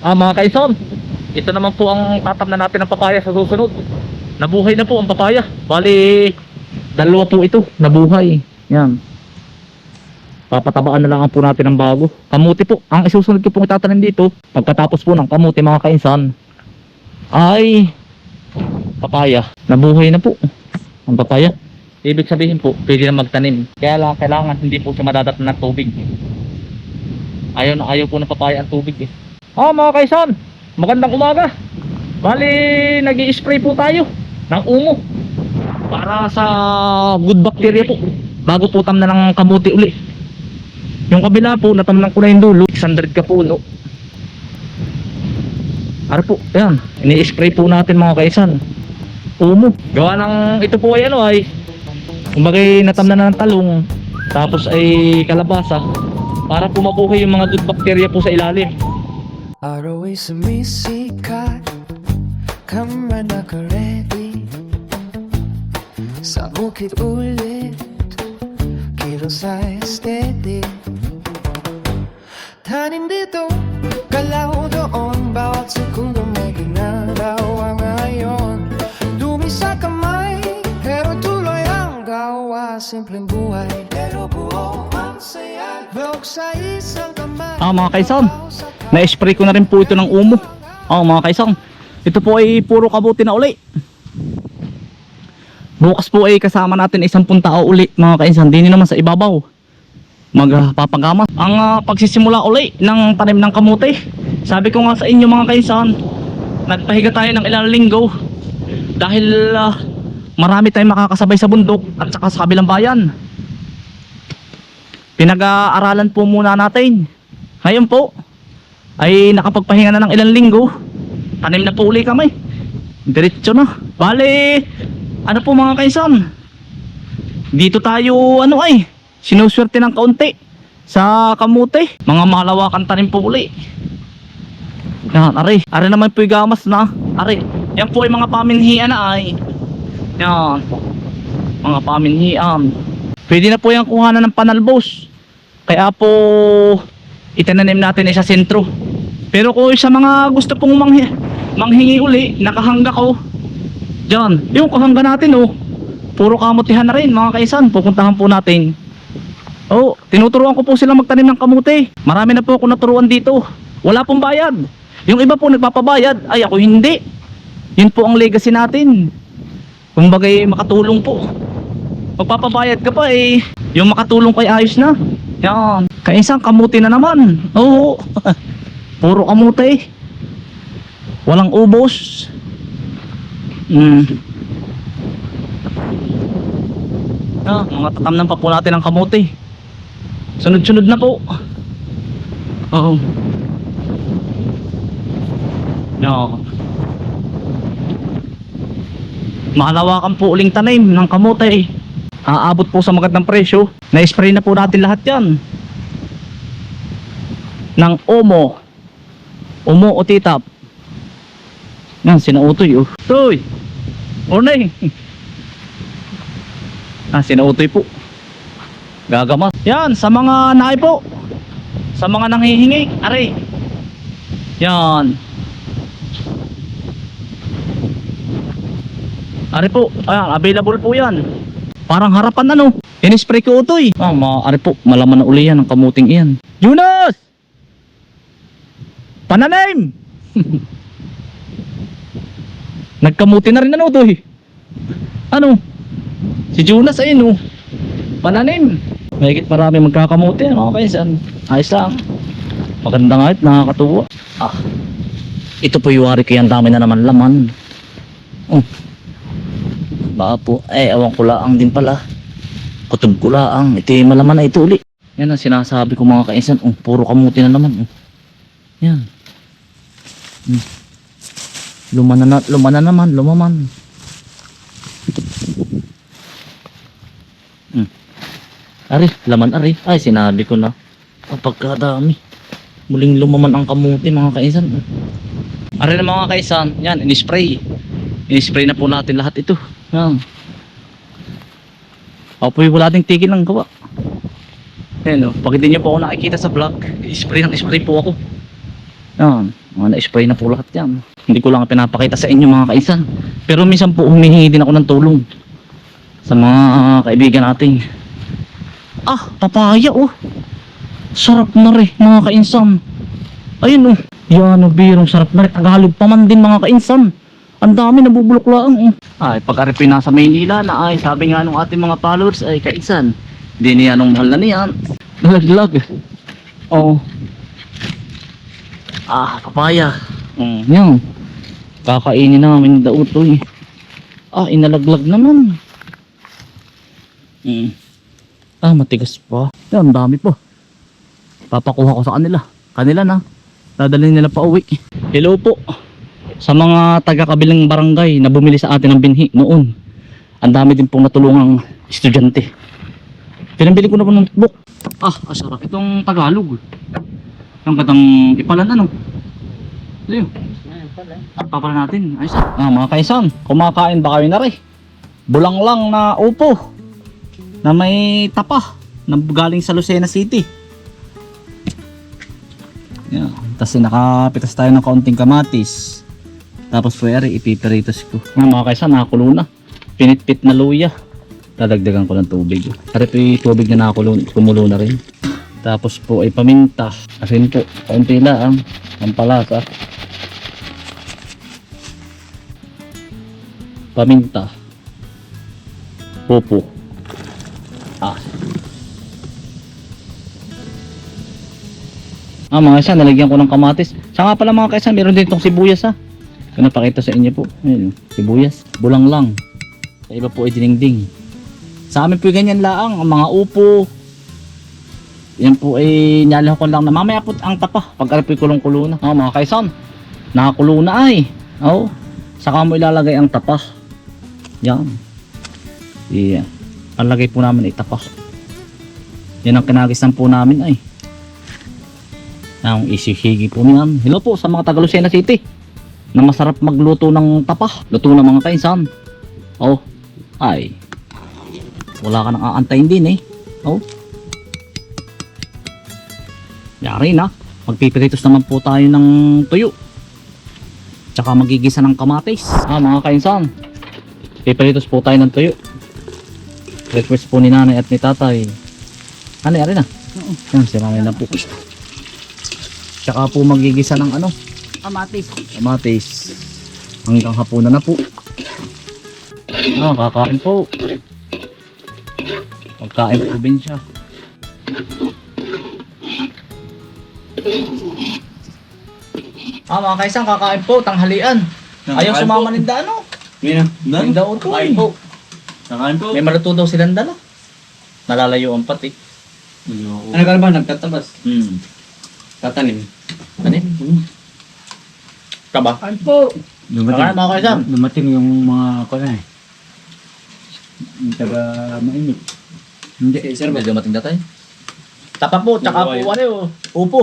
Mga kaison, ito naman po ang tatamnan natin ng papaya sa susunod. Nabuhay na po ang papaya. Bali, dalawa po ito, nabuhay. Yan. Papatabaan na lang po natin ng bago. Kamuti po, ang isusunod ko pong itatanim dito, pagkatapos po ng kamuti mga kainsan, ay papaya. Nabuhay na po ang papaya. Ibig sabihin po, pwede na magtanim. Kaya lang, kailangan hindi po siya madadatnan ng tubig. Ayaw na ayaw po ng papaya ang tubig eh. Mga kaisan, magandang umaga. Bali, nag-i-spray po tayo ng umo para sa good bacteria po, bago po tamnan ng kamuti uli. Yung kabila po, natamnan ko na yung dulo, 600 ka puno. Ano po, ayan, ini-spray po natin mga kaisan, umo. Gawa ng, ito po ay ano ay, kumbagay natamnan na ng talong, tapos ay kalabasa, para po mabuhay yung mga good bacteria po sa ilalim. Araw ay sumisikat, kamay naka-ready, sa bukid ulit, kilos ay steady. Tanim dito, galaw doon, bawat segundo may ginagawa ngayon. Dumi sa kamay, pero tuloy ang gawa. Simpleng buhay, pero buo ang saya. Bawag sa isang kamay. Mga kaisan, na-spray ko na rin po ito ng umo. Mga kaisan, ito po ay puro kabuti na uli. Bukas po ay kasama natin 10 tao uli mga kaisan, din naman sa ibabaw magpapagama ang pagsisimula uli ng tanim ng kamuti. Sabi ko nga sa inyo mga kaisan, nagpahiga tayo ng ilang linggo dahil marami tayong makakasabay sa bundok at saka sa kabilang bayan. Pinag-aaralan po muna natin. Ngayon po ay nakapagpahinga na ng ilang linggo, tanim na po uli kami, diretso na. Bale, ano po mga kaisan, dito tayo sinuswerte ng kaunti sa kamuti. Mga malawakan tanim po uli. Yan, ari naman po yung gamas na. Yan po ay mga paminhian na ay. Yan, mga paminhian. Pwede na po yung kuhanan ng panalbos. Kaya po itananim natin sa sentro. Pero kung sa mga gusto pong manghingi uli, nakahangga ko diyan, yung kahangga natin puro kamutihan na rin mga kaisan. Pupuntahan po natin. Tinuturuan ko po sila magtanim ng kamuti. Marami na po ako naturuan dito, wala pong bayad. Yung iba po nagpapabayad, ay ako hindi. Yun po ang legacy natin. Kung bagay makatulong po, magpapabayad ka pa yung makatulong kay ayos na. Yan, kaisang kamuti na naman. Puro kamuti, walang ubos. Mga tatamnan pa po natin ang kamuti. Sunod-sunod na po. Mahalawakan po uling tanim ng kamote. Aabot po sa magandang presyo. Na-spray na po natin lahat yan ng Omo o Titap. Yan, sinautoy Toy Ornay. Sinautoy po, gagamas. Yan, sa mga naay po, sa mga nanghihingi, yan, po, ayan, available po yan. Parang harapan in-spray ko utoy. Po, malaman na uli yan ang kamuting iyan. Jonas, pananim. Nagkamuti na rin utoy. Si Jonas pananim. Mahigit marami magkakamuti mga kaisan. Ayos lang, maganda nga nakakatuwa. Ito po yung wari ko yan, dami na naman laman. Baka po, awan ko laang din pala. Kutob ko laang, ito yung malaman na ito uli. Yan ang sinasabi ko mga kaisan. Puro kamuti na naman. Yan. Lumaman naman. Laman. Ay, sinabi ko na. Pagkadami. Muling lumaman ang kamuti mga kaisan. Na mga kaisan. Yan, in-spray na po natin lahat ito. Yan. Wala ding tigil ng gawa. Yan pag hindi nyo po ako nakikita sa vlog, spray po ako. Yan. Mga na-spray na po lahat yan. Hindi ko lang pinapakita sa inyo mga kainsan. Pero minsan po humihingi din ako ng tulong sa mga kaibigan natin. Ah, papaya oh. Sarap na rin mga kainsan. Ayun oh. Yan oh, birong sarap na rin. Tagalog pa man din mga kainsan. Ang dami nabubulok lang. Ay, pag-aripin nasa Maynila na ay sabi nga nung ating mga followers ay kainsan. Hindi niya anong mahal na niyan. Nalaglag. Oh. Ah, papaya. Yan. Kakainin namin daw ito eh. Ah, inalaglag naman. Ah, matigas pa. Yan, dami pa. Papakuha ko sa kanila. Kanila na. Dadalhin nila pa uwi. Hello po. Sa mga taga-kabilang barangay na bumili sa atin ng binhi noon. Ang dami din pong natulungang estudyante. Pinambili ko na po ng book. Ah, sarap itong Tagalog. Yung katang ipalan ano. Ayun. Papala natin. Ayos. Ah, mga kaisan, kumakain ba kayo na rin? Bulang lang na upo na may tapa na galing sa Lucena City. Yan. Tapos nakapitas tayo ng kaunting kamatis. Tapos po ipipiritos ko. Mga kaisan, nakakulo na. Pinitpit na luya. Dadagdagan ko ng tubig. Kasi po yung tubig na kumulo na rin. Tapos po ay paminta. Asin po, kaunti lang. Ang palasa. Paminta. Popo. Ah. Ah, mga kaisan, nalagyan ko ng kamatis. Sa nga pala mga kaisan, meron din itong sibuyas ha. Ito napakita sa inyo po. Ayun, sibuyas. Bulang lang. Sa iba po ay dinengding. Sa amin po ganyan lang. Ang mga upo. Yan po ay nyalaho ko lang na mamaya po ang tapa. Pag po kulong-kulo na. Oh, mga kaisan, nakakulo na ay. Oh, saka mo ilalagay ang tapa. Yan. Yeah. Palagay po namin ay tapa. Yan ang kinagisan po namin ay. Ang isihigi po niyan. Hello po sa mga taga Lucena City na masarap magluto ng tapa. Luto ng mga kaisan. Oh, ay. Wala ka nang aantayin din eh. Oh. Yari na. Magpipiritos naman po tayo ng tuyo. Tsaka magigisa ng kamatis. Ah, mga kainsan. Pipiritos po tayo ng tuyo. Request po ni nanay at ni tatay. Ano, yari na? Yan, sinanay na po. Tsaka po magigisa ng ano? Kamatis. Kamatis. Hanggang hapunan na po. Ah, kakain po. Pagkain po din siya. Ah, mga kaisang, kakain po, tanghalian. Ayaw sumama ng dano. May daon po. Kakain po. Kakain po. May maluto daw silang dala. Nalalayo ang pati. Ano ka ba? Nagtatabas? Tatanim? Tanim? Kaba? Kakain po. Kakain mga kaisang. Dumating yung mga kunay. Yung taga mainit. Hindi. Sir, may dumating na tayo. Tapa po, tsaka po ano, upo.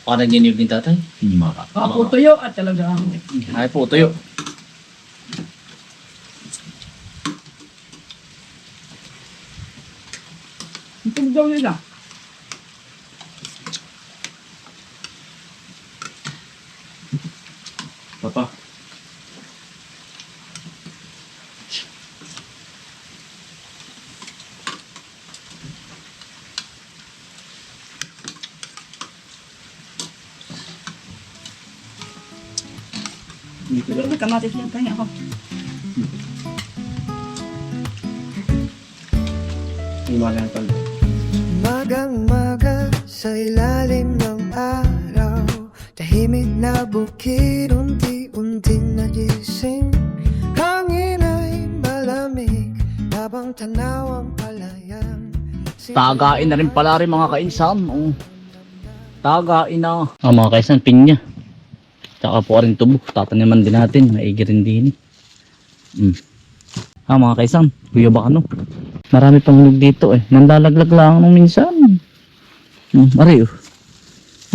Baka nagniniyog din tatay? Hindi maka. Po tuyo at talagang Ay po, tuyo. itong daw nila. Papa. Pero may kamatis yan kaya ako. Iwanan pa. Magang-maga sa ilalim ng araw, tahimik na bukid unti-unting nagising. Hangin ay malamig habang tanaw ang palayan. Tagain na rin pala rin mga kainsan. Oh. Tagain na. Ah, mga kainsan, pinya. Tsaka po rin tubo. Tataniman din natin. Maigi rin din. Ah, mga kainsan, kuya ba ano? Marami pang hulog dito eh. Nandalaglag lang nung minsan. Mari oh.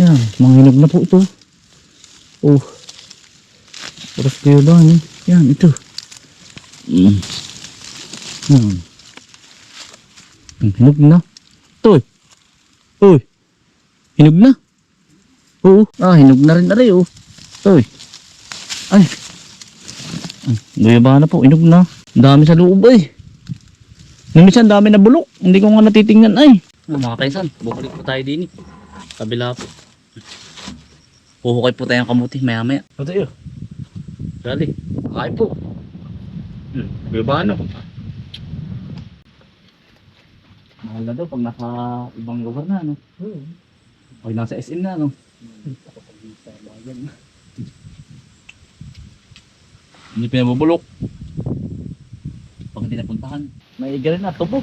Yan, manghinog na po ito. Oh. Oras kayo lang eh. Yan, ito. Yan. Ang hinog na. Ito eh. Uy. Hinog na. Oo. Hinog na rin na rin. Uy. Ay. Guyabana po. Hinog na. Ang dami sa loob ay. Nung minsan dami na bulok. Hindi ko nga natitingnan ay. Mga kaisan. Bukalik po tayo din. Kabila po. Puhukay po tayong kamuti maya maya. O tayo. Dali. Kain po. Guyabano. Mahal na daw pag nasa ibang lugar na, no? Pag nasa SM na, no? Hindi pinabubulok. Pag hindi napuntahan. May iga rin na, tubo.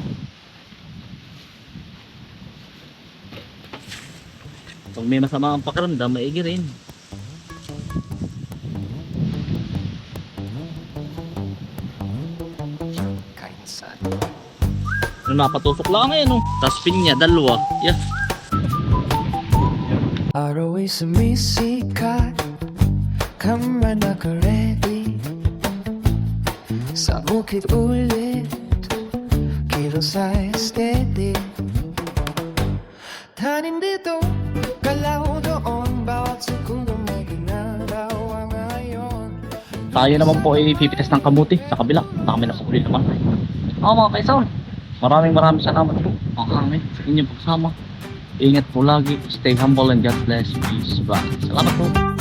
Pag may masama ang pakiramdam, may iga rin. Kainsan. Yung napatusok lang ngayon, no? Tapos pinya, dalawa. Yeah. Araw ay sumisikat, kama naka-ready. Sa bukid ulit, kilos ay steady. Tanim dito, galaw doon, bawat segundo may ginagawa ngayon. Tayo naman po ay pipitas ng kamuti sa kabila. Baka may nasukuli naman tayo. Mga kaisaw, maraming salamat po. Ang hangin sa inyong pagsama. Ingat po lagi. Stay humble and God bless. Peace. Bye. Salamat po.